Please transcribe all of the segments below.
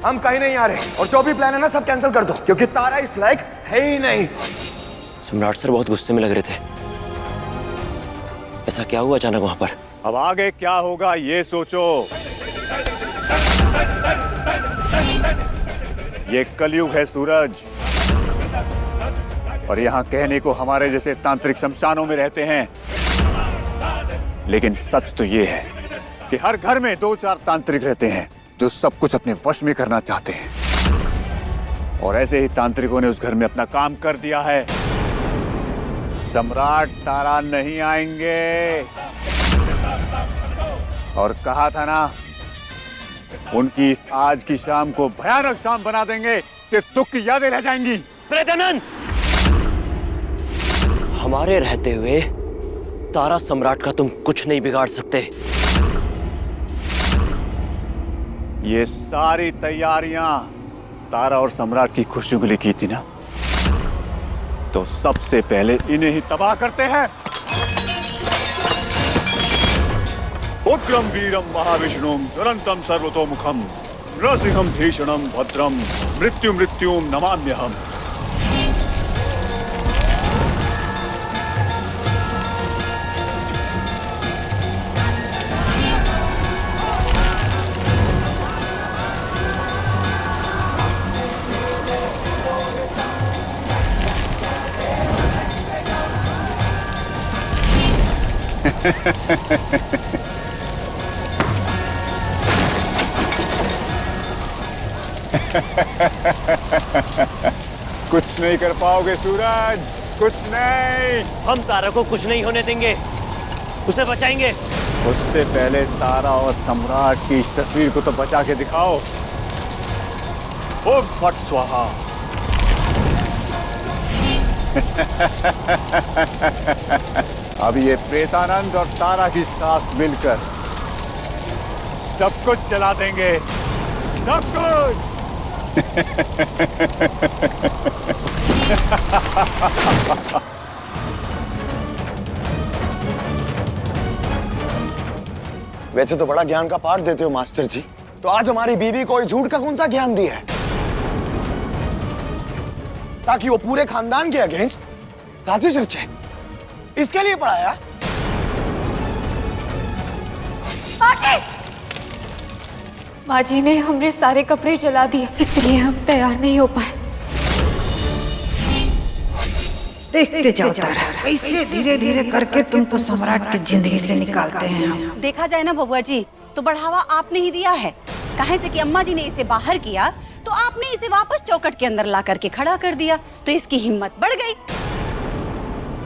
हम कहीं नहीं आ रहे और जो भी प्लान है ना सब कैंसिल कर दो, क्योंकि तारा इस लायक है ही नहीं। सम्राट सर बहुत गुस्से में लग रहे थे। ऐसा क्या हुआ अचानक वहां पर? अब आगे क्या होगा ये सोचो। ये कलयुग है सूरज, और यहाँ कहने को हमारे जैसे तांत्रिक शमशानों में रहते हैं, लेकिन सच तो ये है कि हर घर में 2-4 तांत्रिक रहते हैं जो सब कुछ अपने वश में करना चाहते हैं। और ऐसे ही तांत्रिकों ने उस घर में अपना काम कर दिया है। सम्राट तारा नहीं आएंगे, और कहा था ना, उनकी इस आज की शाम को भयानक शाम बना देंगे, सिर्फ दुख की यादें रह जाएंगी। प्रेतानंद, हमारे रहते हुए तारा सम्राट का तुम कुछ नहीं बिगाड़ सकते। ये सारी तैयारियां तारा और सम्राट की खुशियों के लिए की थी ना, तो सबसे पहले इन्हें ही तबाह करते हैं। उग्रम वीरम महाविष्णुम ज्वलंतम सर्वतोमुखम नृसिंहम भीषणम भद्रम मृत्युम नमाम्यहम्। कुछ नहीं कर पाओगे सूरज, कुछ नहीं। हम तारा को कुछ नहीं होने देंगे, उसे बचाएंगे। उससे पहले तारा और सम्राट की इस तस्वीर को तो बचा के दिखाओ। ओम फट स्वाहा। अब ये प्रेतानंद और तारा की सांस मिलकर सब कुछ जला देंगे, सब कुछ। वैसे तो बड़ा ज्ञान का पाठ देते हो मास्टर जी, तो आज हमारी बीवी को झूठ का कौन सा ज्ञान दिया है ताकि वो पूरे खानदान के अगेंस्ट साजिश रचे? इसके लिए पढ़ाया? माँ जी ने हमने सारे कपड़े जला दिए, इसलिए हम तैयार नहीं हो पाए। देखते जाओ तारा, ऐसे धीरे धीरे करके तुमको सम्राट की जिंदगी से निकालते हैं हम। देखा जाए ना बबुआ जी, तो बढ़ावा आपने ही दिया है। काहे से कि अम्मा जी ने इसे बाहर किया, तो आपने इसे वापस चौकट के अंदर ला करके खड़ा कर दिया, तो इसकी हिम्मत बढ़ गई।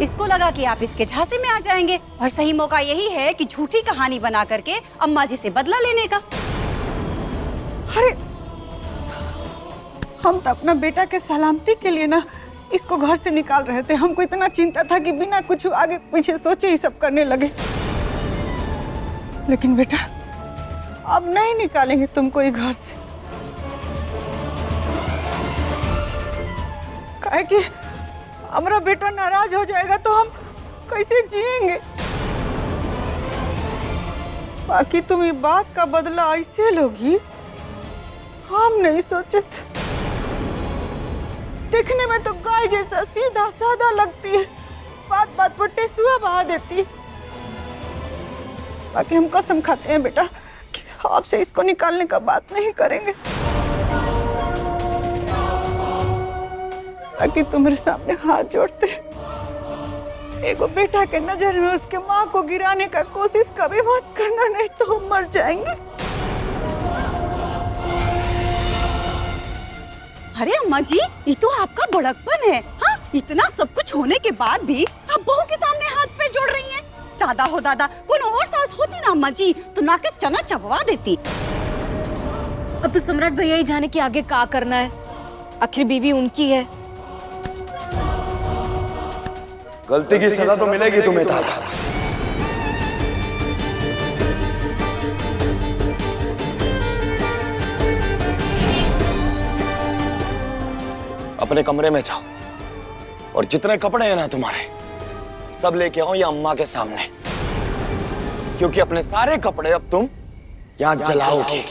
इसको लगा कि आप इसके झांसे में आ जाएंगे, और सही मौका यही है कि झूठी कहानी बना करके अम्मा जी से बदला लेने का। अरे हम तो अपना बेटा के सलामती के लिए ना इसको घर से निकाल रहे थे। हमको इतना चिंता था कि बिना कुछ आगे पीछे सोचे ही सब करने लगे। लेकिन बेटा, अब नहीं निकालेंगे तुमको ये घर से, काहे कि हमारा बेटा नाराज हो जाएगा तो हम कैसे जिएंगे। बाकी तुम ये बात का बदला ऐसे लोगी, हम नहीं सोचे थे। देखने में तो गाय जैसा सीधा साधा लगती है, बात बात पर टेसुआ बहा देती है। बाकी हम कसम खाते हैं बेटा कि आपसे इसको निकालने का बात नहीं करेंगे। बाकी तुम्हारे सामने हाथ जोड़ते हैं, एगो बेटा के नजर में उसके माँ को गिराने का कोशिश कभी मत करना, नहीं तो हम मर जाएंगे। अरे अम्मा जी, ये तो आपका बड़कपन है। हाँ, इतना सब कुछ होने के बाद भी आप बहू के सामने हाथ पे जोड़ रही हैं। दादा हो दादा, कोई और सास होती ना अम्मा जी, तो नाके चना चबवा देती। अब तो सम्राट भैया ही जाने के आगे क्या करना है, आखिर बीवी उनकी है। गलती की सजा तो मिलेगी तुम्हें तारा। अपने कमरे में जाओ और जितने कपड़े हैं ना तुम्हारे सब लेके आओ ये अम्मा के सामने, क्योंकि अपने सारे कपड़े अब तुम यहाँ जलाओगी।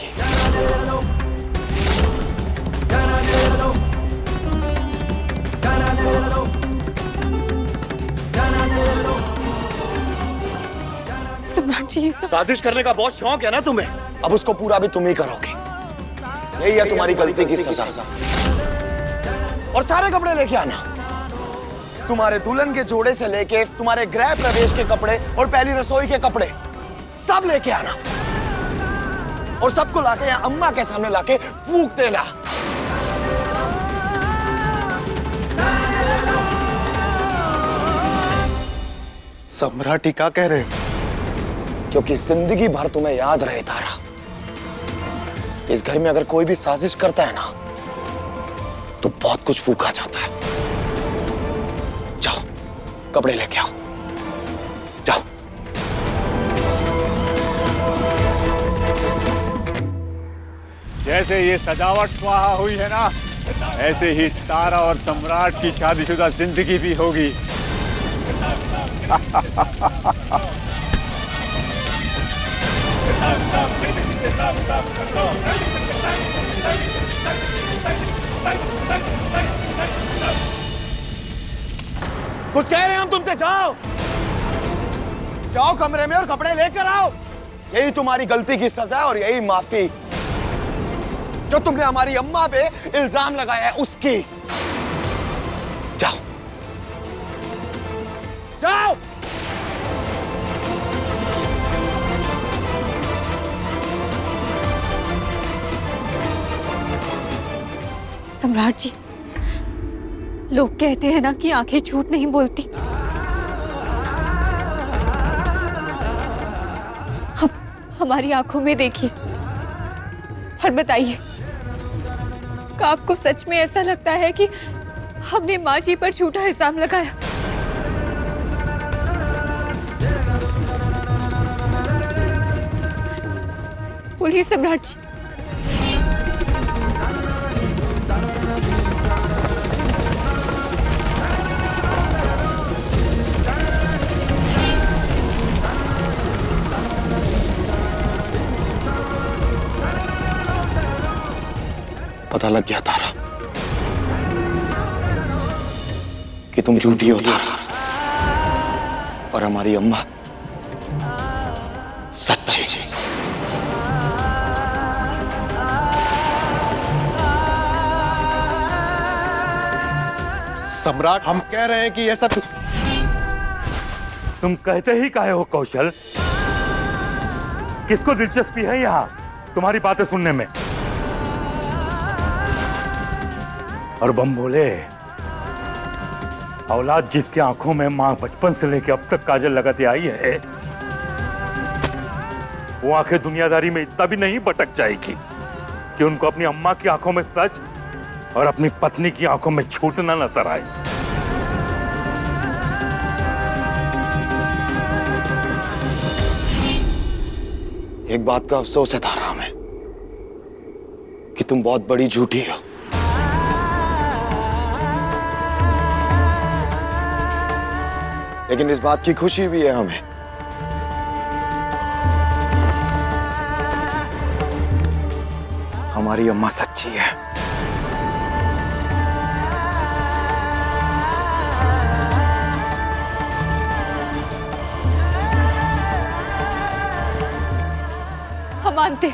जी ये सब साजिश करने का बहुत शौक है ना तुम्हें, अब उसको पूरा भी तुम ही करोगे। यही है तुम्हारी गलती की सजा। और सारे कपड़े लेके आना, तुम्हारे दुल्हन के जोड़े से लेके तुम्हारे गृह प्रवेश के कपड़े और पहली रसोई के कपड़े सब लेके आना, और सबको लाके यहाँ अम्मा के सामने लाके फूंक देना। सम्राट क्या कह रहे हैं? क्योंकि जिंदगी भर तुम्हें याद रहे तारा, इस घर में अगर कोई भी साजिश करता है ना तो बहुत कुछ फूका जाता है। जाओ कपड़े लेके आओ, जाओ। जैसे ये सजावट स्वाहा हुई है ना, ऐसे ही तारा और सम्राट की शादीशुदा जिंदगी भी होगी। कुछ कह रहे हैं हम तुमसे, जाओ जाओ कमरे में और कपड़े लेकर आओ। यही तुम्हारी गलती की सजा और यही माफी जो तुमने हमारी अम्मा पे इल्जाम लगाया है उसकी। जाओ जाओ। सम्राट जी, लोग कहते हैं ना कि आंखें झूठ नहीं बोलती। अब हमारी आंखों में देखिए और बताइए, क्या आपको सच में ऐसा लगता है कि हमने माँ जी पर झूठा इल्जाम लगाया? बोलिए सम्राट जी। पता लग गया तारा कि तुम झूठी हो तारा, और हमारी अम्मा सच्ची। सम्राट, हम कह रहे हैं कि ये सब तुम कहते ही काहे हो कौशल? किसको दिलचस्पी है यहाँ तुम्हारी बातें सुनने में? और बम बोले, औलाद जिसकी आंखों में मां बचपन से लेकर अब तक काजल लगाती आई है, वो आंखें दुनियादारी में इतना भी नहीं भटक जाएगी कि उनको अपनी अम्मा की आंखों में सच और अपनी पत्नी की आंखों में झूठ ना नजर आए। एक बात का अफसोस है तारा हमें कि तुम बहुत बड़ी झूठी हो। लेकिन इस बात की खुशी भी है हमें हमारी अम्मा सच्ची है। हम मानते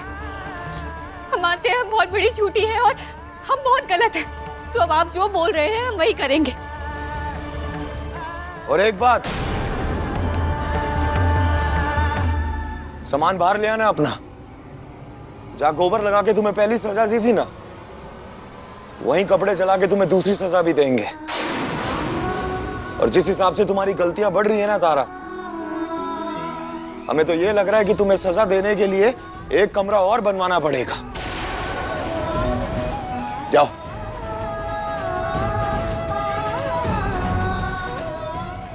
हैं हम बहुत बड़ी झूठी है और हम बहुत गलत हैं। तो अब आप जो बोल रहे हैं हम वही करेंगे। और एक बात, सामान बाहर ले आना अपना। जहां गोबर लगा के तुम्हें पहली सजा दी थी ना, वहीं कपड़े जला के तुम्हें दूसरी सजा भी देंगे। और जिस हिसाब से तुम्हारी गलतियां बढ़ रही है ना तारा, हमें तो ये लग रहा है कि तुम्हें सजा देने के लिए एक कमरा और बनवाना पड़ेगा। जाओ।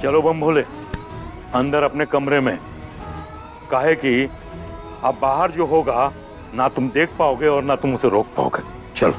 चलो बम भोले, अंदर अपने कमरे में। काहे कि अब बाहर जो होगा ना तुम देख पाओगे और ना तुम उसे रोक पाओगे। चलो।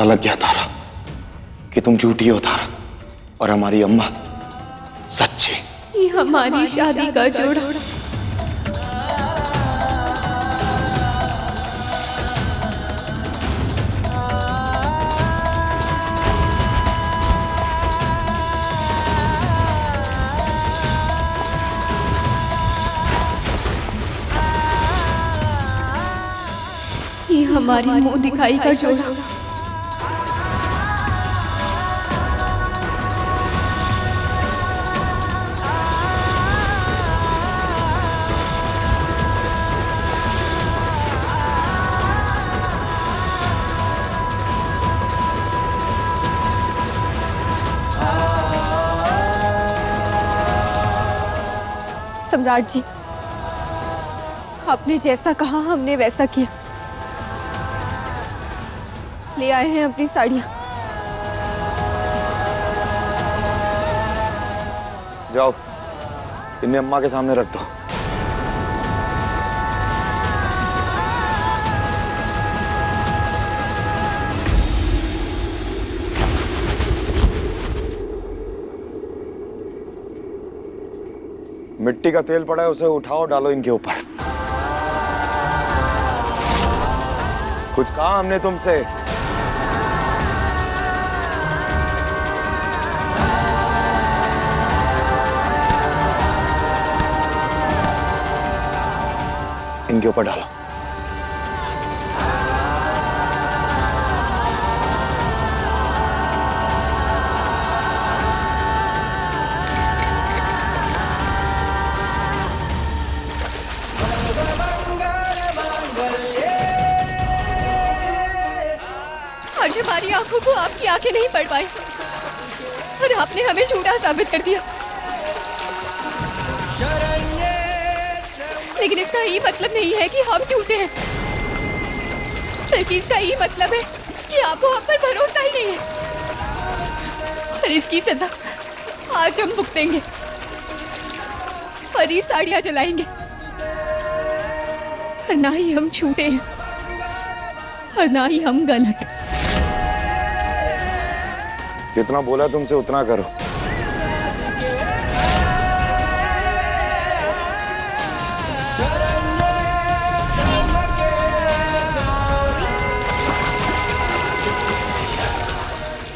पता लग गया तारा कि तुम झूठी हो तारा, और हमारी अम्मा सच्ची। ये हमारी शादी का जोड़ा। ये हमारी मुंह दिखाई का जोड़ा। सम्राट जी, आपने जैसा कहा हमने वैसा किया। ले आए हैं अपनी साड़ियां। जाओ, इन्हें अम्मा के सामने रख दो। मिट्टी का तेल पड़ा है, उसे उठाओ, डालो इनके ऊपर। कुछ कहा हमने तुमसे? इनके ऊपर डालो। आज हमारी आंखों को आपकी आंखें नहीं पढ़ पाई और आपने हमें झूठा साबित कर दिया। लेकिन इसका ये मतलब नहीं है कि हम झूठे हैं, बल्कि इसका ये मतलब है कि आपको हम पर भरोसा ही नहीं है। और इसकी सजा आज हम भुगतेंगे और ये साड़ियां जलाएंगे। और ना ही हम झूठे हैं और ना ही हम गलत। जितना बोला तुमसे उतना करो।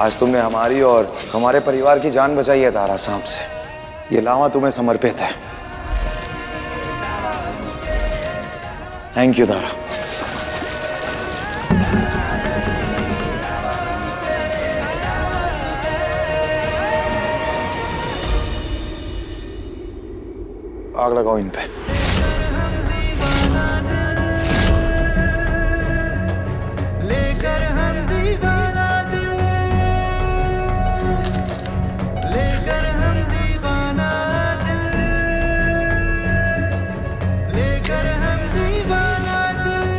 आज तुमने हमारी और हमारे परिवार की जान बचाई है तारा सांप से। ये लावा तुम्हें समर्पित है। थैंक यू तारा। आग लगाओ इन पे। लेकर हम दीवाना दिल, लेकर हम दीवाना दिल, लेकर हम दीवाना दिल।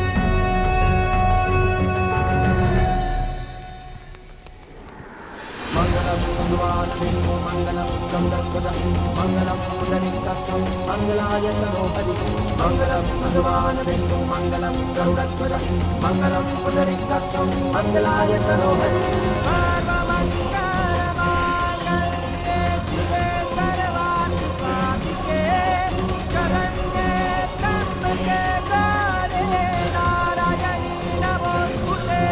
मंगलम भगवान विष्णु मंगलम संगतपदं मंगलम पुंडरीकाक्षं मंगलाय तनो हरि। मंगलम भगवान विष्णु मंगलम गरुड़ध्वजं मंगलम पुंडरीकाक्षं मंगलाय तनो हरि। सर्वमंगलमांगल्ये शिवे सर्वार्थ साधिके शरण्ये त्र्यंबके गौरी नारायणी नमोस्तुते।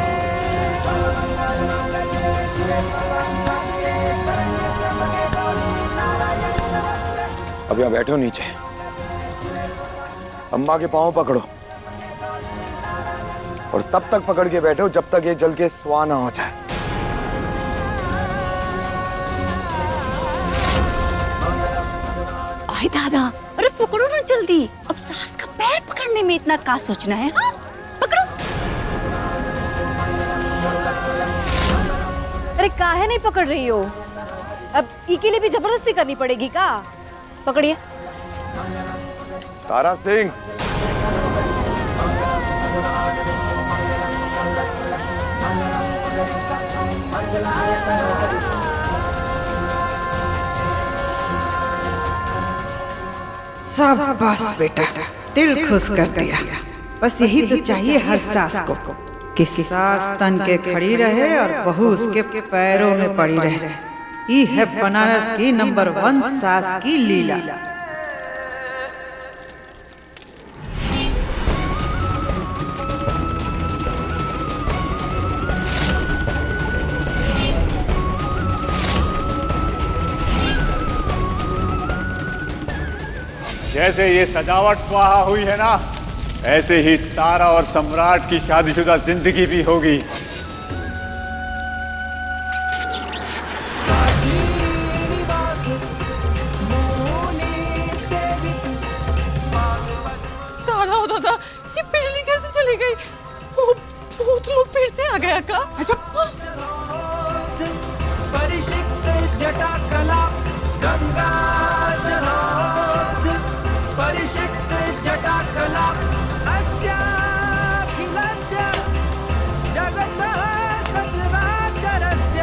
सर्वमंगलमांगल्ये शिवे सर्वार्थ साधिके शरण्ये त्र्यंबके गौरी नारायणी नमोस्तुते। अब यहाँ बैठो नीचे, अम्मा के पांव पकड़ो और तब तक पकड़ के बैठो जब तक ये जल के स्वाह ना हो जाए। आए दादा, अरे पकड़ो ना जल्दी। अब सास का पैर पकड़ने में इतना क्या सोचना है? हाँ, पकड़ो। अरे काहे नहीं पकड़ रही हो? अब ई के लिए भी जबरदस्ती करनी पड़ेगी का? पकड़िए। तारा सिंह, शाबाश बेटा, दिल खुश कर दिया। बस यही तो चाहिए हर सास को। कि सास तन के खड़ी रहे और बहू उसके पैरों में पड़ी रहे। ये है बनारस की नंबर 1 सास की लीला। जैसे ये सजावट स्वाहा हुई है ना, ऐसे ही तारा और सम्राट की शादीशुदा जिंदगी भी होगी। दादा हो दादा, ये बिजली कैसे चली गई? वो भूत लोग फिर से आ गया का? अच्छा परिषिक्त जटा कला गंगा जलोद परिषिक्त जटा कला अस्याखिलस्य जगतः सचराचरस्य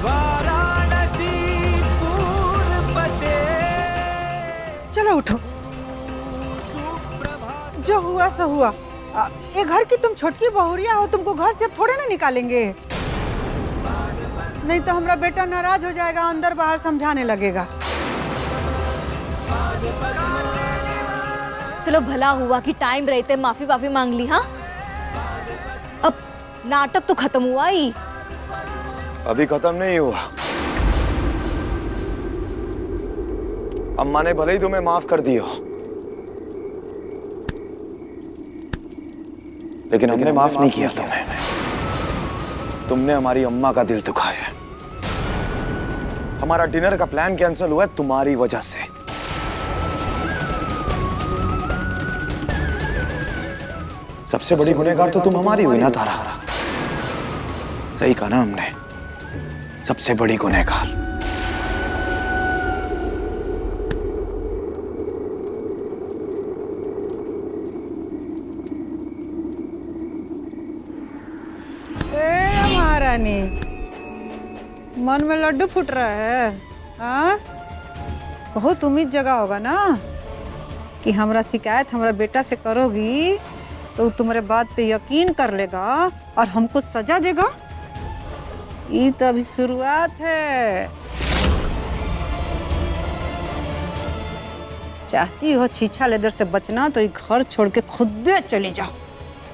वाराणसी पूर्वपते। चलो उठो, जो हुआ सो हुआ। ये घर की तुम छोटकी बहुरिया हो, तुमको घर से अब थोड़े ना निकालेंगे। नहीं तो हमारा बेटा नाराज हो जाएगा, अंदर बाहर समझाने लगेगा। चलो भला हुआ कि टाइम रहते माफी वाफी मांग ली। हाँ, अब नाटक तो खत्म हुआ ही। अभी खत्म नहीं हुआ। अम्मा ने भले ही तुम्हें माफ कर दिया, लेकिन हमने माफ नहीं किया तुम्हें। तुमने हमारी अम्मा का दिल दुखाया। हमारा डिनर का प्लान कैंसिल हुआ है तुम्हारी वजह से। सबसे बड़ी गुनहगार तो तुम हमारी हुई ना तारा। सही कहा ना हमने, सबसे बड़ी गुनहगार। महारानी, मन में लड्डू फूट रहा है। हाँ, बहुत उम्मीद जगा होगा ना कि हमरा शिकायत हमरा बेटा से करोगी तो तुम्हारे बात पे यकीन कर लेगा और हमको सजा देगा। ये तो अभी शुरुआत है। चाहती हो छीछा लेदर से बचना तो ये घर छोड़ के खुद चली जाओ,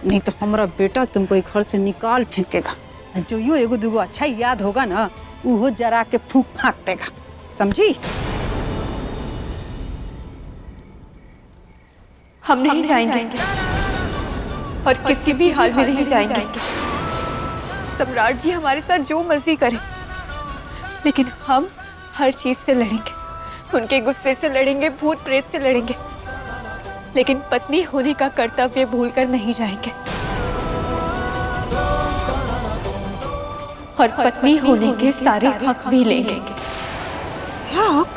नहीं तो हमारा बेटा तुमको ये घर से निकाल फेंकेगा। जो यो एगो दुगो अच्छा याद होगा ना, वो जरा के फूंक फाँक देगा, समझी? हम नहीं जाएंगे और किसी भी हाल में नहीं जाएंगे। सम्राट जी हमारे साथ जो मर्जी करें, लेकिन हम हर चीज से लड़ेंगे। उनके गुस्से से लड़ेंगे, भूत प्रेत से लड़ेंगे, लेकिन पत्नी होने का कर्तव्य भूलकर नहीं जाएंगे। और पत्नी होने के सारे हक भी लेंगे। हक?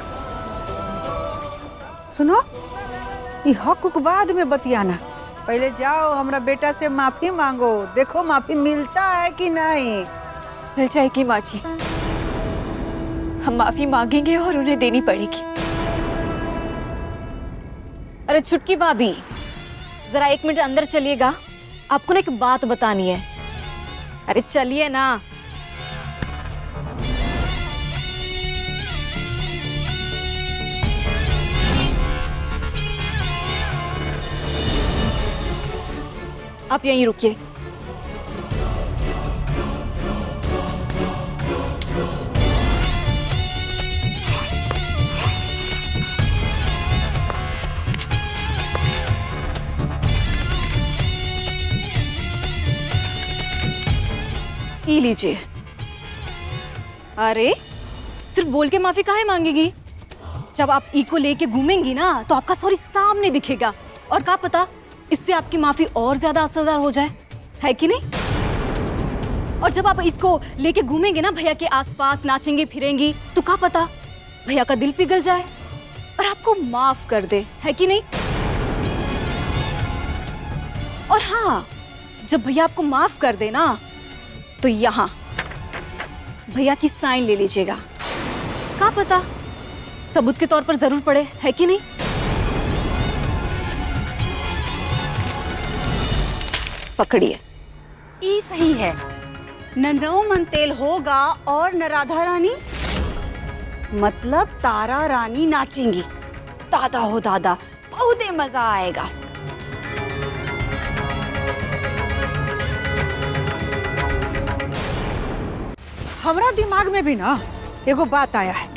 सुनो, ये हक को बाद में बतियाना। पहले जाओ हमरा बेटा से माफी मांगो, देखो माफी मिलता है कि नहीं। मिल जाएगी माँ जी, हम माफी मांगेंगे और उन्हें देनी पड़ेगी। अरे छुटकी भाभी, जरा 1 मिनट अंदर चलिएगा, आपको ना एक बात बतानी है। अरे चलिए ना। आप यहीं रुकिए। ये लीजिए। अरे सिर्फ बोल के माफी काहे मांगेगी? जब आप ई को लेके घूमेंगी ना तो आपका सॉरी सामने दिखेगा, और क्या पता इससे आपकी माफी और ज्यादा असरदार हो जाए, है कि नहीं? और जब आप इसको लेके घूमेंगे ना भैया के आसपास, नाचेंगे फिरेंगी, तो क्या पता भैया का दिल पिघल जाए और आपको माफ कर दे, है कि नहीं? और हाँ, जब भैया आपको माफ कर दे ना तो यहाँ भैया की साइन ले लीजिएगा, क्या पता सबूत के तौर पर जरूर पड़े, है कि नहीं? पकड़िए। ई सही है, न नौ मन तेल होगा और न राधा रानी, मतलब तारा रानी नाचेंगी। दादा हो दादा, बहुत ही मजा आएगा। हमरा दिमाग में भी ना एगो बात आया है।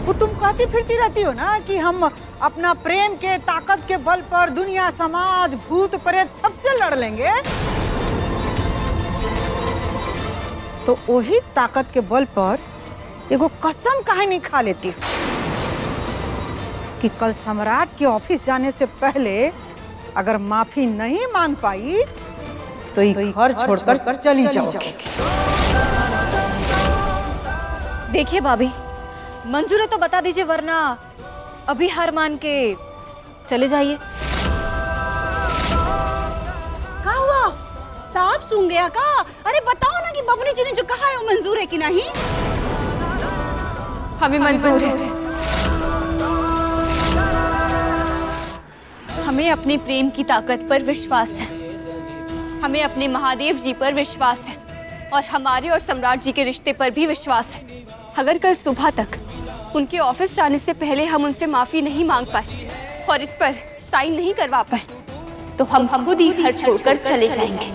वो तुम कहती फिरती रहती हो ना कि हम अपना प्रेम के ताकत के बल पर दुनिया, समाज, भूत प्रेत सबसे लड़ लेंगे। तो वही ताकत के बल पर एगो कसम काहे नहीं खा लेती कि कल सम्राट के ऑफिस जाने से पहले अगर माफी नहीं मांग पाई तो ये घर छोड़कर चली जाओगी। देखिए भाभी, मंजूर है तो बता दीजिए, वरना अभी हार मान के चले जाइए। क्या हुआ? सांप सूंघ गया का? अरे बताओ ना कि बबनी जी ने जो कहा है वो मंजूर है कि नहीं? हमें मंजूर है। हमें अपने प्रेम की ताकत पर विश्वास है, हमें अपने महादेव जी पर विश्वास है, और हमारे और सम्राट जी के रिश्ते पर भी विश्वास है। अगर कल सुबह तक उनके ऑफिस जाने से पहले हम उनसे माफी नहीं मांग पाए और इस पर साइन नहीं करवा पाए तो हम खुद ही घर छोड़कर चले जाएंगे।